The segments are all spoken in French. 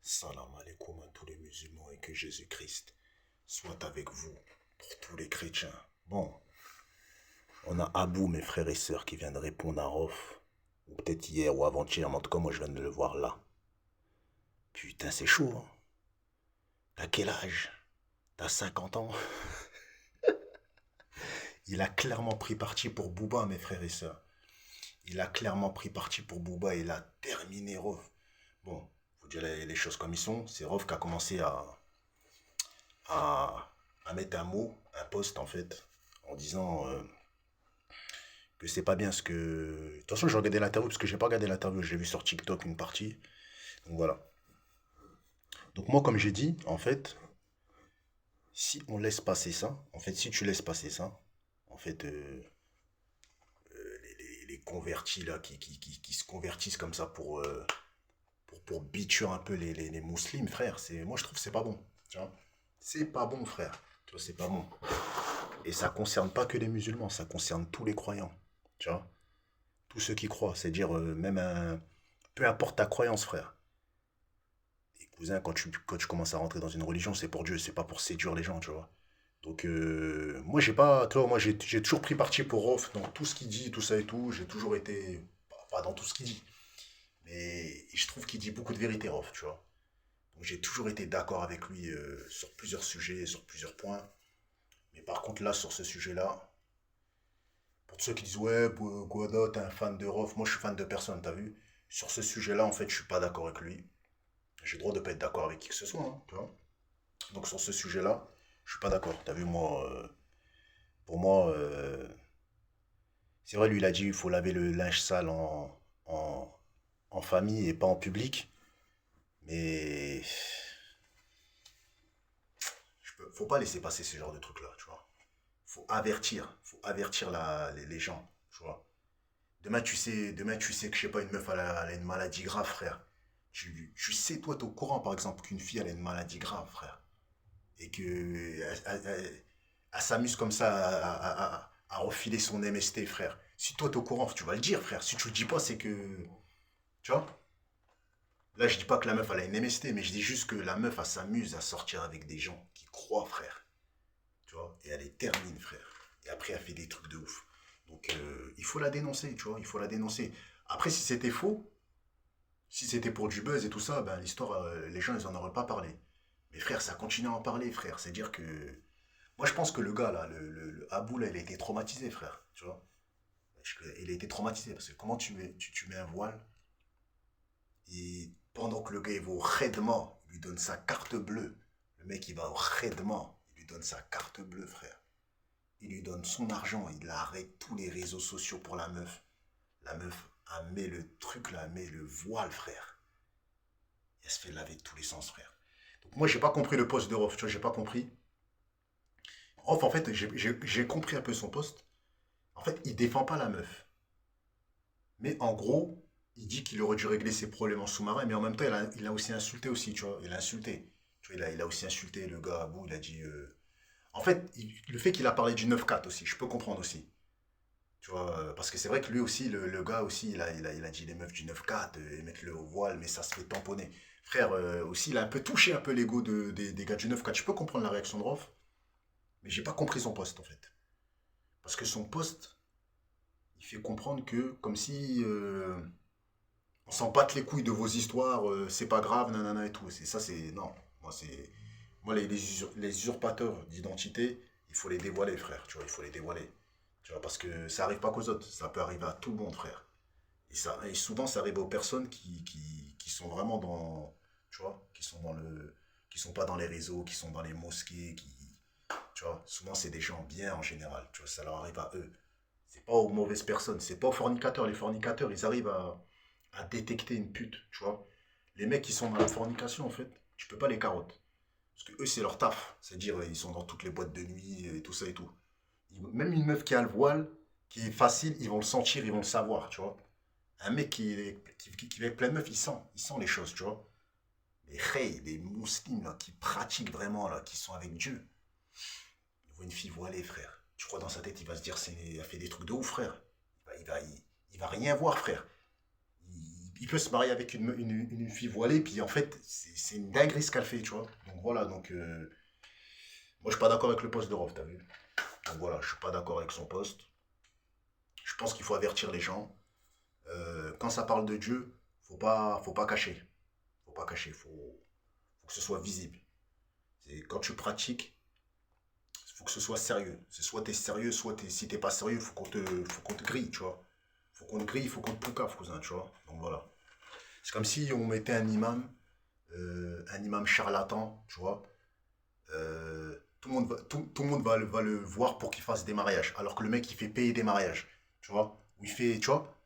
Salam alaikum à tous les musulmans et que Jésus-Christ soit avec vous pour tous les chrétiens. Bon, on a Abou, mes frères et sœurs, qui vient de répondre à Rof. Ou peut-être hier ou avant-hier, mais en tout cas, moi je viens de le voir là. Putain, c'est chaud, hein. T'as quel âge? T'as 50 ans? Il a clairement pris parti pour Booba, mes frères et sœurs. Il a clairement pris parti pour Booba et il a terminé Rof. Bon, faut dire les choses comme ils sont. C'est Rof qui a commencé à, à mettre un mot, un post en fait, en disant que c'est pas bien ce que. De toute façon, j'ai regardé l'interview parce que j'ai pas regardé l'interview, j'ai vu sur TikTok une partie. Donc voilà. Donc moi, comme j'ai dit, en fait, si on laisse passer ça, en fait, si tu laisses passer ça, en fait, les convertis là qui se convertissent comme ça pour biture un peu les musulmans, frère, moi je trouve que c'est pas bon. Tu vois, c'est pas bon, frère. Tu vois, c'est pas bon. Et ça concerne pas que les musulmans, ça concerne tous les croyants. Tu vois, tous ceux qui croient. C'est-à-dire, même un. Peu importe ta croyance, frère. Et cousin, quand tu commences à rentrer dans une religion, c'est pour Dieu, c'est pas pour séduire les gens, tu vois. Donc, moi, j'ai pas. Tu vois, moi, j'ai toujours pris parti pour Rof dans tout ce qu'il dit, tout ça et tout. J'ai toujours été. Pas dans tout ce qu'il dit. Mais je trouve qu'il dit beaucoup de vérité, Rof, tu vois. Donc, j'ai toujours été d'accord avec lui sur plusieurs sujets, sur plusieurs points. Mais par contre, là, sur ce sujet-là, pour ceux qui disent, ouais, Guada, t'es un fan de Rof. Moi, je suis fan de personne, t'as vu? Sur ce sujet-là, en fait, je suis pas d'accord avec lui. J'ai le droit de pas être d'accord avec qui que ce soit, hein, tu vois. Donc, sur ce sujet-là, je suis pas d'accord. T'as vu, moi, pour moi, c'est vrai, lui, il a dit, il faut laver le linge sale en, en famille et pas en public. Mais, faut pas laisser passer ce genre de truc-là, tu vois. Faut avertir les gens, tu vois. Demain, tu sais que, je sais pas, une meuf, elle a une maladie grave, frère. Tu sais, toi, t'es au courant, par exemple, qu'une fille, elle a une maladie grave, frère. Et que elle s'amuse comme ça à refiler son MST, frère. Si toi, t'es au courant, tu vas le dire, frère. Si tu le dis pas, c'est que. Tu vois. Là, je dis pas que la meuf, elle a une MST, mais je dis juste que la meuf, elle s'amuse à sortir avec des gens qui croient, frère. Tu vois. Et elle les termine, frère. Et après, elle fait des trucs de ouf. Donc, il faut la dénoncer, tu vois. Il faut la dénoncer. Après, si c'était faux, si c'était pour du buzz et tout ça, ben l'histoire, les gens, ils en auraient pas parlé. Mais frère, ça continue à en parler, frère. C'est-à-dire que. Moi, je pense que le gars, là, le Abou, là, il a été traumatisé, frère. Tu vois. Il a été traumatisé parce que comment tu mets un voile et pendant que le gars, il va au raidement, il lui donne sa carte bleue. Le mec, il va au raidement, il lui donne sa carte bleue, frère. Il lui donne son argent, il arrête tous les réseaux sociaux pour la meuf. La meuf a mis le truc là, a mis le voile, frère. Et elle se fait laver de tous les sens, frère. Donc moi, j'ai pas compris le poste de Rof, tu vois, j'ai pas compris. Rof, en fait, j'ai compris un peu son poste. En fait, il défend pas la meuf. Mais en gros, il dit qu'il aurait dû régler ses problèmes en sous-marin, mais en même temps, il a aussi insulté aussi, tu vois. Il a insulté. Tu vois, il a aussi insulté le gars à bout, il a dit. En fait, le fait qu'il a parlé du 9-4 aussi, je peux comprendre aussi. Tu vois, parce que c'est vrai que lui aussi, le gars aussi, il a dit les meufs du 9-4, ils mettent le voile, mais ça se fait tamponner. Frère, aussi, il a un peu touché un peu l'ego des gars du 9-4. Je peux comprendre la réaction de Rof, mais j'ai pas compris son poste en fait. Parce que son poste, il fait comprendre que, comme si on s'en batte les couilles de vos histoires, c'est pas grave, nanana et tout. C'est ça, c'est. Non. Moi, les usurpateurs d'identité, il faut les dévoiler, frère. Tu vois, il faut les dévoiler. Tu vois, parce que ça arrive pas qu'aux autres. Ça peut arriver à tout le monde, frère. Et souvent, ça arrive aux personnes qui sont vraiment dans. Tu vois, qui sont dans le. Qui sont pas dans les réseaux, qui sont dans les mosquées, tu vois, souvent, c'est des gens bien en général. Tu vois, ça leur arrive à eux. C'est pas aux mauvaises personnes. C'est pas aux fornicateurs. Les fornicateurs, ils arrivent à détecter une pute, tu vois. Les mecs qui sont dans la fornication, en fait, tu peux pas les carottes. Parce que eux, c'est leur taf. C'est-à-dire, ils sont dans toutes les boîtes de nuit et tout ça et tout. Même une meuf qui a le voile, qui est facile, ils vont le sentir, ils vont le savoir, tu vois. Un mec qui va avec plein de meufs, il sent les choses, tu vois. Les hey, les musulmans là, qui pratiquent vraiment, là, qui sont avec Dieu. Il voit une fille voilée, frère. Tu crois dans sa tête, il va se dire, elle a fait des trucs de ouf, frère. Il va rien voir, frère. il peut se marier avec une fille voilée, puis en fait, c'est une dinguerie ce qu'elle fait, tu vois. Donc voilà, donc moi je suis pas d'accord avec le poste de Rov, t'as vu. Donc voilà, je suis pas d'accord avec son poste. Je pense qu'il faut avertir les gens. Quand ça parle de Dieu, faut pas cacher. Faut pas cacher, faut que ce soit visible. Quand tu pratiques, il faut que ce soit sérieux. C'est soit t'es sérieux, soit si t'es pas sérieux, faut qu'on te grille, tu vois. Faut qu'on te grille, faut qu'on te poucave, cousin, tu vois. Donc voilà. C'est comme si on mettait un imam charlatan, tu vois. Tout le monde va le voir pour qu'il fasse des mariages. Alors que le mec, il fait payer des mariages, tu vois. Ou il fait, tu vois.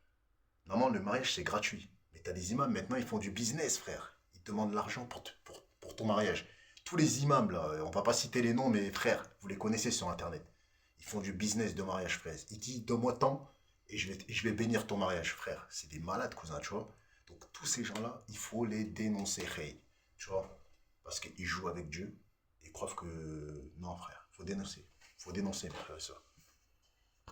Normalement, le mariage, c'est gratuit. Mais t'as des imams, maintenant, ils font du business, frère. Ils te demandent de l'argent pour ton mariage. Tous les imams, là, on va pas citer les noms, mais frère, vous les connaissez sur Internet. Ils font du business de mariage, frère. Ils disent, donne-moi tant et je vais bénir ton mariage, frère. C'est des malades, cousin, tu vois. Donc, tous ces gens-là, il faut les dénoncer, hey, tu vois. Parce qu'ils jouent avec Dieu. Et preuve que, non, frère, faut dénoncer. Faut dénoncer, mes frères et sœurs.